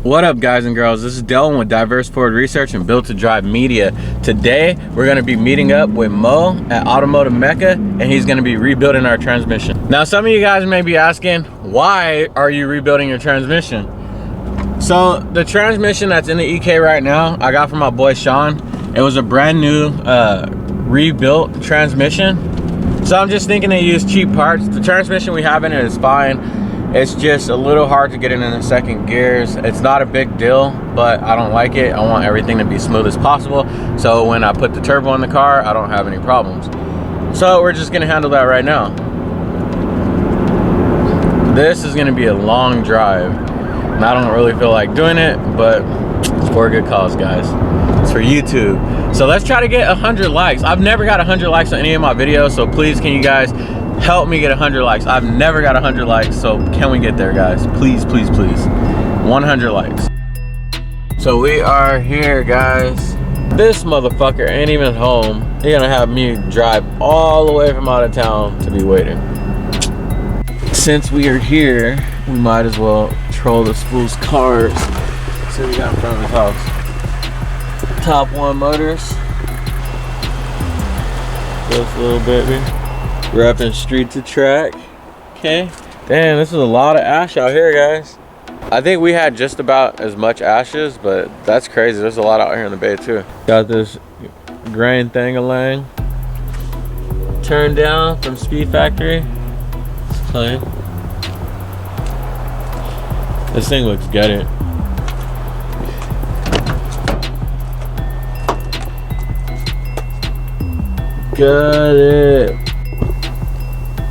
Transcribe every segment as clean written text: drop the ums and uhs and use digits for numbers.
What up, guys and girls? This is Dylan with Diverse Ford Research and Built to Drive Media. Today we're going to be meeting up with Mo at Automotive Mecca, and he's going to be rebuilding our transmission. Now some of you guys may be asking, why are you rebuilding your transmission? So the transmission that's in the EK right now, I got from my boy Sean. It was a brand new rebuilt transmission. So I'm just thinking to use cheap parts. The transmission we have in it is fine. It's just a little hard to get it in the second gears. It's not a big deal, but I don't like it. I want everything to be smooth as possible. So when I put the turbo in the car, I don't have any problems. So we're just gonna handle that right now. This is gonna be a long drive. And I don't really feel like doing it, but it's for a good cause, guys. It's for YouTube. So let's try to get 100 likes. I've never got 100 likes on any of my videos, so please can you guys help me get 100 likes. I've never got 100 likes, so can we get there, guys? Please, please, please. 100 likes. So we are here, guys. This motherfucker ain't even home. You're gonna have me drive all the way from out of town to be waiting. Since we are here, we might as well troll this fool's cars. So we got in front of his house. Top One Motors. This little baby. Repping street to track. Okay. Damn, this is a lot of ash out here, guys. I think we had just about as much ashes, but that's crazy. There's a lot out here in the bay too. Got this grain thing-a-lang. Turned down from Speed Factory. It's clean. This thing looks gutted. Got it.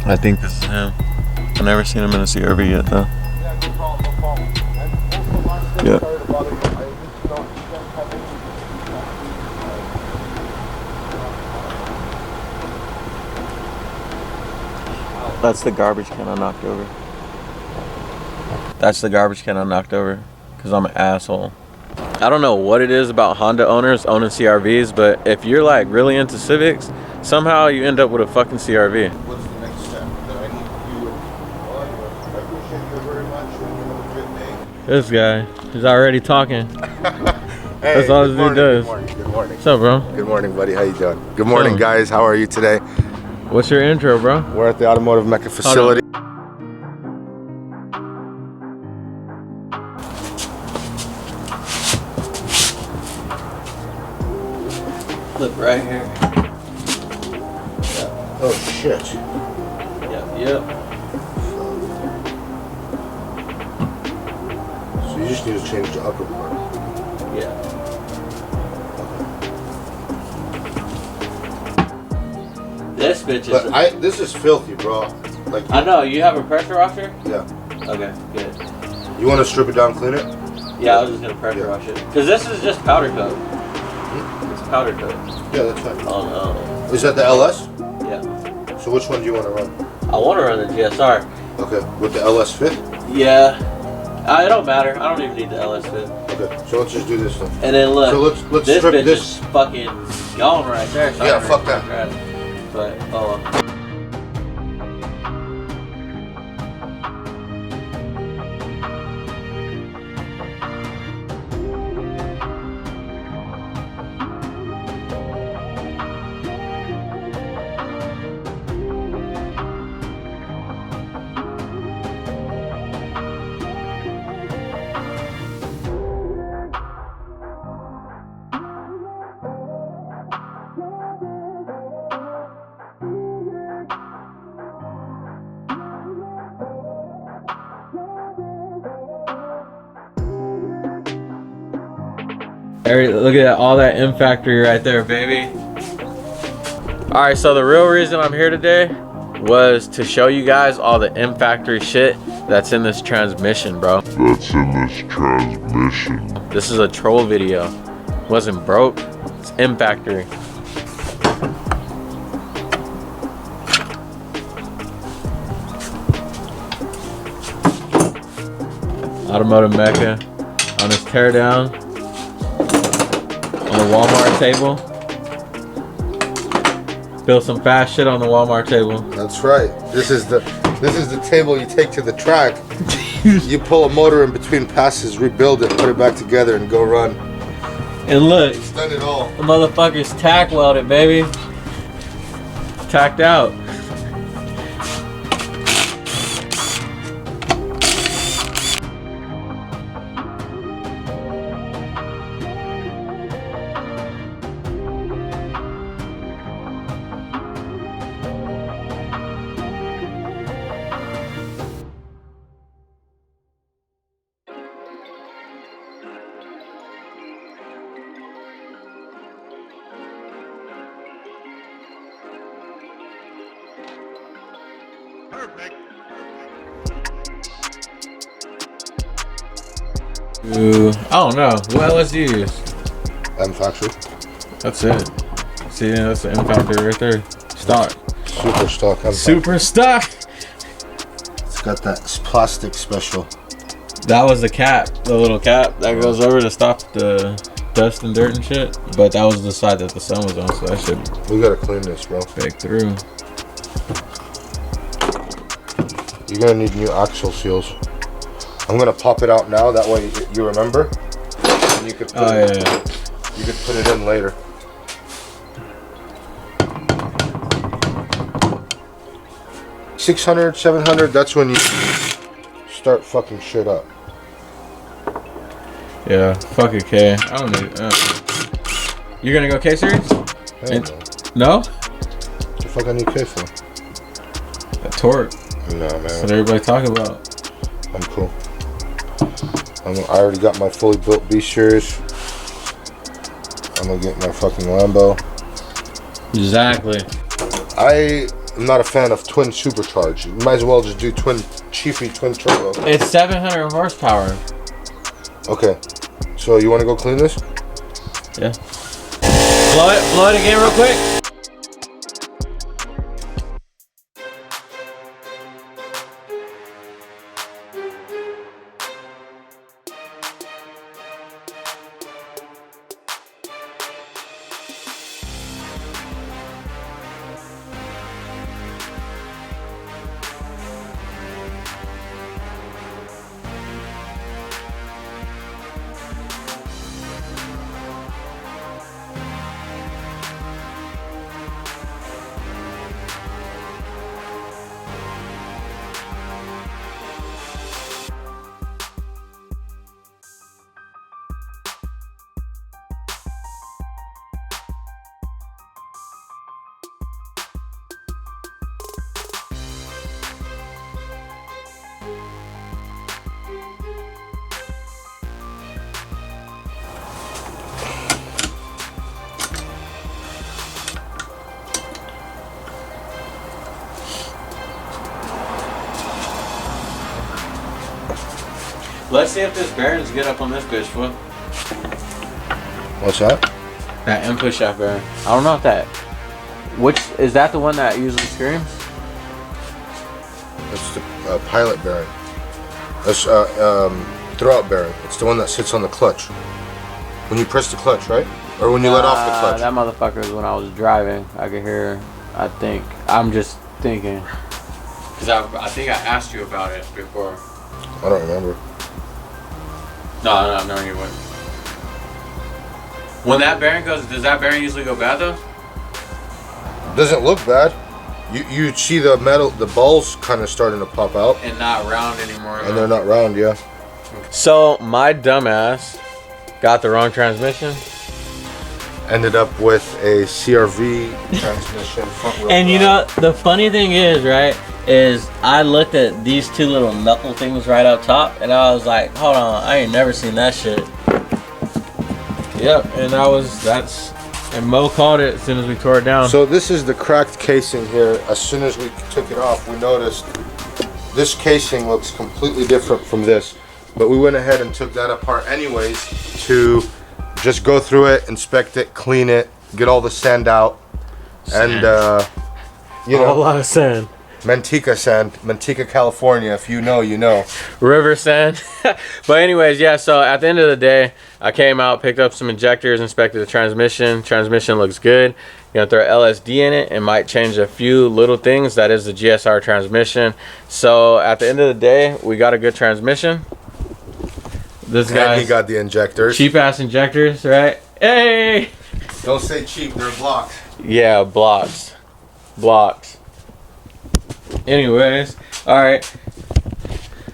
I think this is him. I've never seen him in a CRV yet, though. Yeah, no problem, no problem. Yeah. That's the garbage can I knocked over. That's the garbage can I knocked over because I'm an asshole. I don't know what it is about Honda owners owning CRVs, but if you're like really into Civics, somehow you end up with a fucking CRV. What's the next step that I need to do? I appreciate you very much. You have a good day. This guy, he's already talking. Hey, that's all this dude does. Good morning. Good morning. What's up, bro? Good morning, buddy. How you doing? Good morning, guys. How are you today? What's your intro, bro? We're at the Automotive Mecca facility. Look right here. Oh shit. Yep. So you just need to change the upper part. Yeah. This bitch is. But this is filthy, bro. Like I know, you have a pressure washer? Yeah. Okay, good. You want to strip it down, clean it? Yeah, I was just gonna pressure wash it. Cause this is just powder coat. It's powder coat. Yeah, that's fine. Oh no. Is that the LS? Yeah. So which one do you want to run? I want to run the GSR. Okay, with the LS fit? Yeah. It don't matter. I don't even need the LS fit. Okay, so let's just do this then. And then look. So let's this strip bitch this. is fucking gone right there. So Yeah, fuck that. But oh. Look at all that M factory right there, baby. All right, so the real reason I'm here today was to show you guys all the M factory shit that's in this transmission, bro. This is a troll video. It wasn't broke. It's M factory. Automotive Mecca on his teardown. On the Walmart table. Build some fast shit on the Walmart table. That's right. This is the table you take to the track You pull a motor in between passes, rebuild it, put it back together, and go run. And look, It's done it all. the motherfucker's tack welded, baby. Tacked out. Perfect. Ooh, I don't know. What LS do you use? M Factory. That's it. See, that's the M Factory right there. Stock. Super stock. Super stock. It's got that plastic special. That was the cap, the little cap that goes over to stop the dust and dirt and shit. But that was the side that the sun was on, so that shit We gotta clean this, bro. break through. You're gonna need new axle seals. I'm gonna pop it out now. That way you remember. And you could put it, You could put it in later. $600, $700. That's when you start fucking shit up. Yeah, fuck it, K. I don't need. You're gonna go K series? Hell No? no. What the fuck I need K for? A torque. No, man. That's what everybody talk about. I'm cool. I already got my fully built B series. I'm gonna get my fucking Lambo. Exactly. I am not a fan of twin supercharged. You might as well just do twin turbo. It's 700 horsepower. Okay. So you want to go clean this? Yeah. Blow it again real quick. Let's see if this bearing's good up on this bitch, fool. What's that? That input shaft bearing. I don't know if that. Which is that the one that usually screams? That's the pilot bearing. That's throwout bearing. It's the one that sits on the clutch. When you press the clutch, right? Or when you let off the clutch. That motherfucker is when I was driving. I could hear. I think. I'm just thinking. Cause I think I asked you about it before. I don't remember. No, you wouldn't. When that bearing goes, does that bearing usually go bad though? Doesn't look bad. You see the metal, the balls kind of starting to pop out. And not round anymore. And they're not round, yeah. So my dumbass got the wrong transmission. Ended up with a CRV transmission front wheel And you drive. know, the funny thing is, right, is I looked at these two little knuckle things right up top, and I was like, hold on, I ain't never seen that shit. Yep, and and Mo called it as soon as we tore it down. So this is the cracked casing here. As soon as we took it off, we noticed this casing looks completely different from this. But we went ahead and took that apart anyways to just go through it, inspect it, clean it, get all the sand out, and you a know, lot of sand. Manteca sand, Manteca, California. If you know, you know. River sand. But anyways, yeah, so at the end of the day, I came out, picked up some injectors, inspected the transmission. Transmission looks good. You're gonna throw LSD in it. It might change a few little things. That is the GSR transmission. So at the end of the day, we got a good transmission. This guy, he got the injectors. cheap ass injectors, right? Hey! Don't say cheap, they're blocked. Yeah, blocks. Anyways, all right.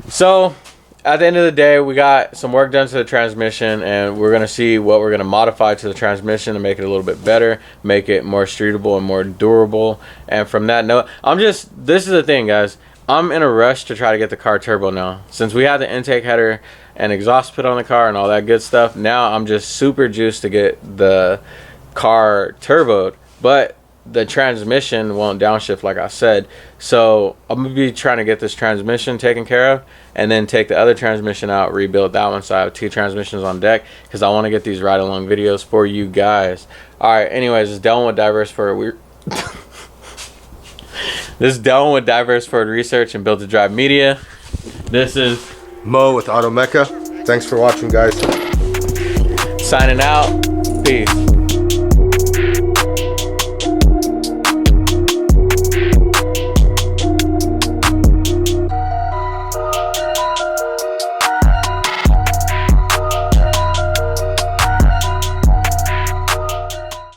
So at the end of the day, we got some work done to the transmission, and we're gonna see what we're gonna modify to the transmission to make it a little bit better, make it more streetable and more durable. And from that note, this is the thing, guys. I'm in a rush to try to get the car turbo now. Since we have the intake header and exhaust put on the car and all that good stuff, now I'm just super juiced to get the car turboed. But the transmission won't downshift like I said. So I'm gonna be trying to get this transmission taken care of and then take the other transmission out, rebuild that one, so I have 2 transmissions on deck because I want to get these ride along videos for you guys. Alright, anyways, it's Dylan with Diverse Forward. This is Dylan with Diverse Forward Research and Built to Drive Media. This is Mo with Auto Mecca. Thanks for watching, guys. signing out. Peace.